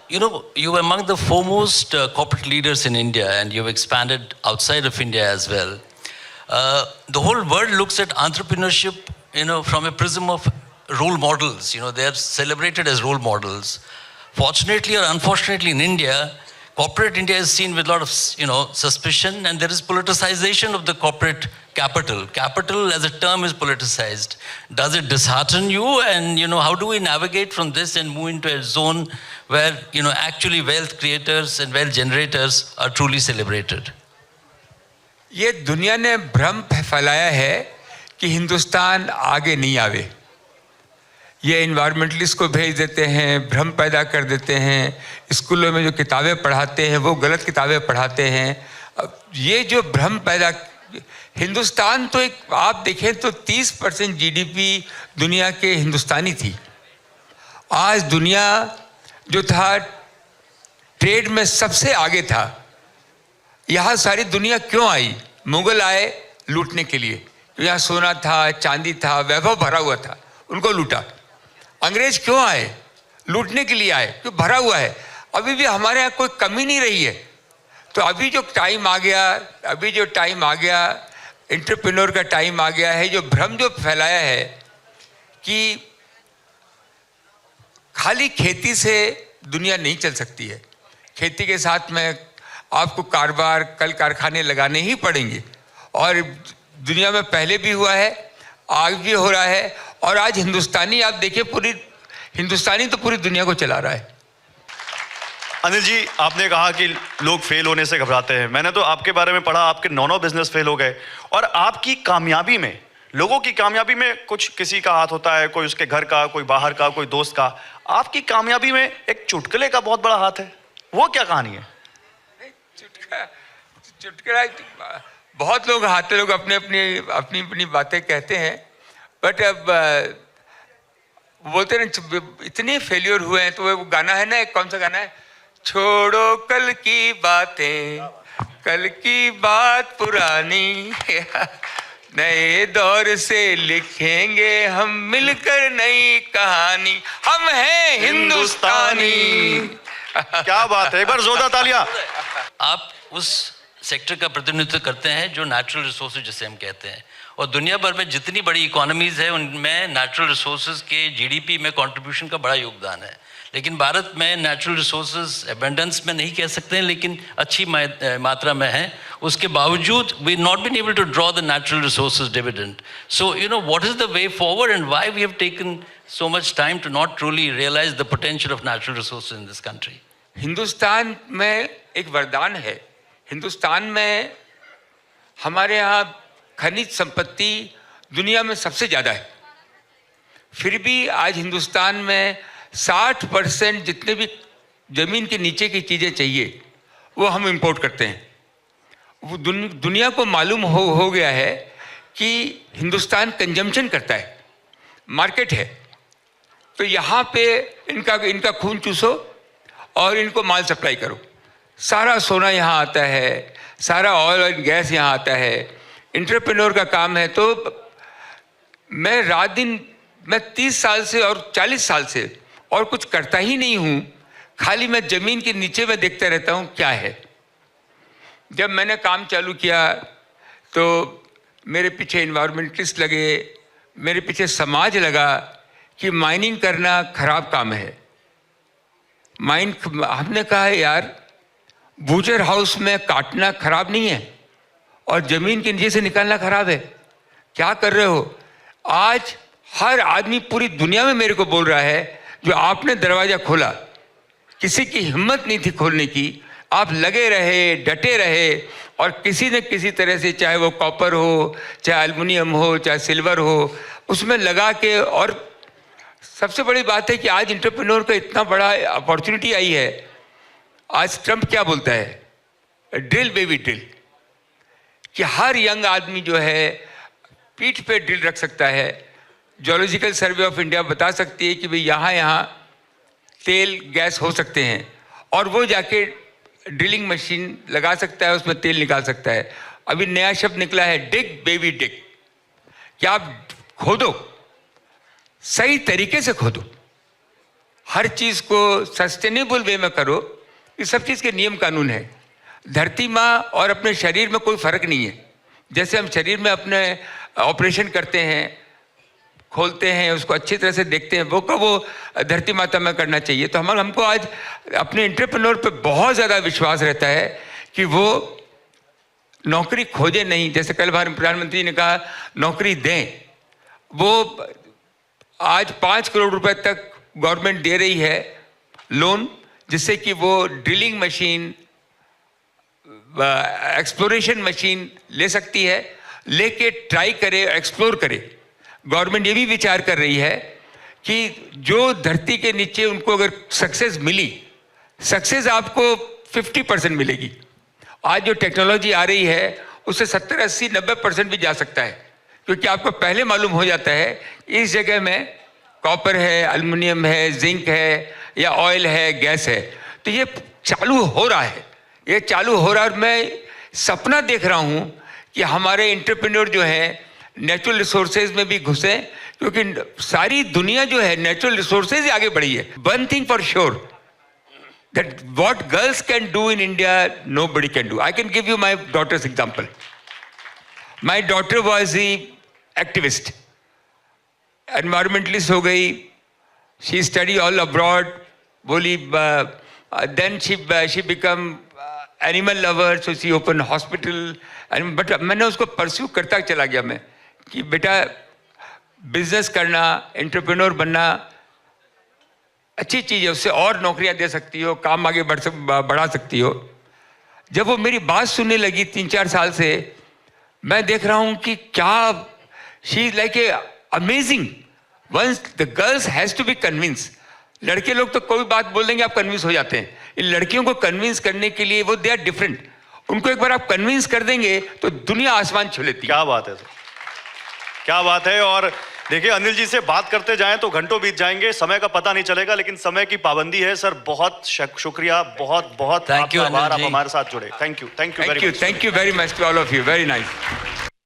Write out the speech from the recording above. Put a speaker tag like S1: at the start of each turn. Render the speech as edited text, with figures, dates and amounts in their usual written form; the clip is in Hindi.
S1: You were among the foremost corporate leaders in India, and you've expanded outside of India as well. The whole world looks at entrepreneurship, from a prism of role models. They are celebrated as role models. Fortunately or unfortunately, in India, corporate India is seen with a lot of, suspicion, and there is politicization of the corporate capital. Capital as a term is politicized. Does it dishearten you? And, how do we navigate from this and move into a zone where, actually wealth creators and wealth generators are truly celebrated?
S2: ये दुनिया ने भ्रम फैलाया है कि हिंदुस्तान आगे नहीं आवे। ये इन्वायरमेंटलिस्ट को भेज देते हैं, भ्रम पैदा कर देते हैं, स्कूलों में जो किताबें पढ़ाते हैं वो गलत किताबें पढ़ाते हैं। ये जो भ्रम पैदा, हिंदुस्तान तो एक आप देखें तो 30% जीडीपी दुनिया के हिंदुस्तानी थी। आज दुनिया जो था ट्रेड में सबसे आगे था। यहाँ सारी दुनिया क्यों आई? मुगल आए लूटने के लिए, तो यहाँ सोना था, चांदी था, वैभव भरा हुआ था, उनको लूटा। अंग्रेज क्यों आए? लूटने के लिए आए, क्यों? भरा हुआ है। अभी भी हमारे यहाँ कोई कमी नहीं रही है। तो अभी जो टाइम आ गया, एंटरप्रेन्योर का टाइम आ गया है। जो भ्रम जो फैलाया है कि खाली खेती से दुनिया नहीं चल सकती है, खेती के साथ में आपको कारोबार, कल कारखाने लगाने ही पड़ेंगे। और दुनिया में पहले भी हुआ है, आज भी हो रहा है। और आज हिंदुस्तानी, आप देखिए, पूरी हिंदुस्तानी तो पूरी दुनिया को चला रहा है।
S3: अनिल जी, आपने कहा कि लोग फेल होने से घबराते हैं। मैंने तो आपके बारे में पढ़ा, आपके 9 बिजनेस फेल हो गए। और आपकी कामयाबी में, लोगों की कामयाबी में कुछ किसी का हाथ होता है, कोई उसके घर का, कोई बाहर का, कोई दोस्त का। आपकी कामयाबी में एक चुटकुले का बहुत बड़ा हाथ है। वो क्या कहानी है?
S2: चुटकुला बहुत लोग आते, लोग अपनी बातें कहते हैं, बट अब बोलते ना इतने फेलियर हुए हैं। तो वो गाना है ना, एक कौन सा गाना है, छोड़ो कल की बातें, कल की बात पुरानी, नए दौर से लिखेंगे हम मिलकर नई कहानी, हम हैं हिंदुस्तानी।
S3: क्या बात है, एक बार जोरदार तालियां।
S1: आप उस सेक्टर का प्रतिनिधित्व करते हैं जो नेचुरल रिसोर्सेज जिसे हम कहते हैं, और दुनिया भर में जितनी बड़ी इकोनॉमीज है उनमें नेचुरल रिसोर्सेज के जीडीपी में कंट्रीब्यूशन का बड़ा योगदान है। लेकिन भारत में नेचुरल रिसोर्सेज एबंडेंस में नहीं कह सकते हैं, लेकिन अच्छी मात्रा में है। उसके बावजूद we not been able to draw the natural resources dividend. So what is the way forward and why we have taken so much time to not truly realize the potential of natural resources in this country?
S2: Hindustan में एक वरदान है। हिंदुस्तान में हमारे यहाँ खनिज संपत्ति दुनिया में सबसे ज़्यादा है। फिर भी आज हिंदुस्तान में 60% जितने भी ज़मीन के नीचे की चीज़ें चाहिए वो हम इंपोर्ट करते हैं। वो दुनिया को मालूम हो गया है कि हिंदुस्तान कंजम्पशन करता है, मार्केट है। तो यहाँ पे इनका खून चूसो और इनको माल सप्लाई करो। सारा सोना यहाँ आता है, सारा ऑयल और गैस यहाँ आता है। एंटरप्रेन्योर का काम है। तो मैं रात दिन, मैं 30 साल से और 40 साल से और कुछ करता ही नहीं हूँ, खाली मैं ज़मीन के नीचे में देखता रहता हूँ क्या है। जब मैंने काम चालू किया तो मेरे पीछे इन्वायरमेंटलिस्ट लगे, मेरे पीछे समाज लगा कि माइनिंग करना खराब काम है। हमने कहा यार, बूचर हाउस में काटना खराब नहीं है और ज़मीन के नीचे से निकालना खराब है। क्या कर रहे हो? आज हर आदमी पूरी दुनिया में मेरे को बोल रहा है, जो आपने दरवाज़ा खोला, किसी की हिम्मत नहीं थी खोलने की। आप लगे रहे, डटे रहे, और किसी न किसी तरह से, चाहे वो कॉपर हो, चाहे एल्युमिनियम हो, चाहे सिल्वर हो, उसमें लगा के। और सबसे बड़ी बात है कि आज एंटरप्रेन्योर का इतना बड़ा अपॉर्चुनिटी आई है। आज ट्रम्प क्या बोलता है? ड्रिल बेबी ड्रिल, कि हर यंग आदमी जो है पीठ पे ड्रिल रख सकता है। जियोलॉजिकल सर्वे ऑफ इंडिया बता सकती है कि भाई यहाँ तेल गैस हो सकते हैं, और वो जाके ड्रिलिंग मशीन लगा सकता है, उसमें तेल निकाल सकता है। अभी नया शब्द निकला है, डिग बेबी डिग, कि आप खोदो, सही तरीके से खोदो। हर चीज़ को सस्टेनेबल वे में करो, ये सब चीज़ के नियम कानून है। धरती माँ और अपने शरीर में कोई फर्क नहीं है। जैसे हम शरीर में अपने ऑपरेशन करते हैं, खोलते हैं, उसको अच्छी तरह से देखते हैं, वो धरती माता में करना चाहिए। तो हमको आज अपने एंटरप्रेन्योर पे बहुत ज़्यादा विश्वास रहता है कि वो नौकरी खोजे नहीं। जैसे कल भारत प्रधानमंत्री ने कहा नौकरी दें, वो आज 5 करोड़ रुपए तक गवर्नमेंट दे रही है लोन, जिससे कि वो ड्रिलिंग मशीन, एक्सप्लोरेशन मशीन ले सकती है, लेके ट्राई करे, एक्सप्लोर करे। गवर्नमेंट ये भी विचार कर रही है कि जो धरती के नीचे उनको अगर सक्सेस मिली, सक्सेस आपको 50% मिलेगी। आज जो टेक्नोलॉजी आ रही है उससे 70, 80, 90% भी जा सकता है, क्योंकि आपको पहले मालूम हो जाता है इस जगह में कॉपर है, एल्युमिनियम है, जिंक है, या ऑयल है, गैस है। तो ये चालू हो रहा है, ये चालू हो रहा है। और मैं सपना देख रहा हूँ कि हमारे एंटरप्रेन्योर जो हैं नेचुरल रिसोर्सेज में भी घुसे, क्योंकि सारी दुनिया जो है नेचुरल रिसोर्सेज ही आगे बढ़ी है। One thing for sure, that what girls can do in India, nobody can do. I can give you my daughter's example. My daughter was the activist, environmentalist हो गई, she studied all abroad, बोली, then she become animal lover, so she opened hospital, but मैंने उसको pursue करता चला गया मैं कि बेटा बिजनेस करना, एंटरप्रेन्योर बनना अच्छी चीज़ है, उससे और नौकरियां दे सकती हो, काम आगे बढ़ा सकती हो। जब वो मेरी बात सुनने लगी 3-4 साल से, मैं देख रहा हूँ कि क्या she is like a amazing. Once the girls has to be convince. लड़के लोग तो कोई बात बोल देंगे, आप कन्विंस हो जाते हैं। इन लड़कियों को कन्विंस करने के लिए वो दे आर डिफरेंट। उनको एक बार आप कन्विंस कर देंगे तो दुनिया आसमान छू लेती है।
S3: क्या बात है सर, क्या बात है। और देखिए अनिल जी से बात करते जाएं तो घंटों बीत जाएंगे, समय का पता नहीं चलेगा, लेकिन समय की पाबंदी है। सर बहुत शुक्रिया, बहुत बहुत
S1: Thank you,
S3: आभार,
S1: अनिल
S3: आप
S1: जी।
S3: हमारे साथ जुड़े। Thank you very much.
S2: Thank you very much to all of you, very nice.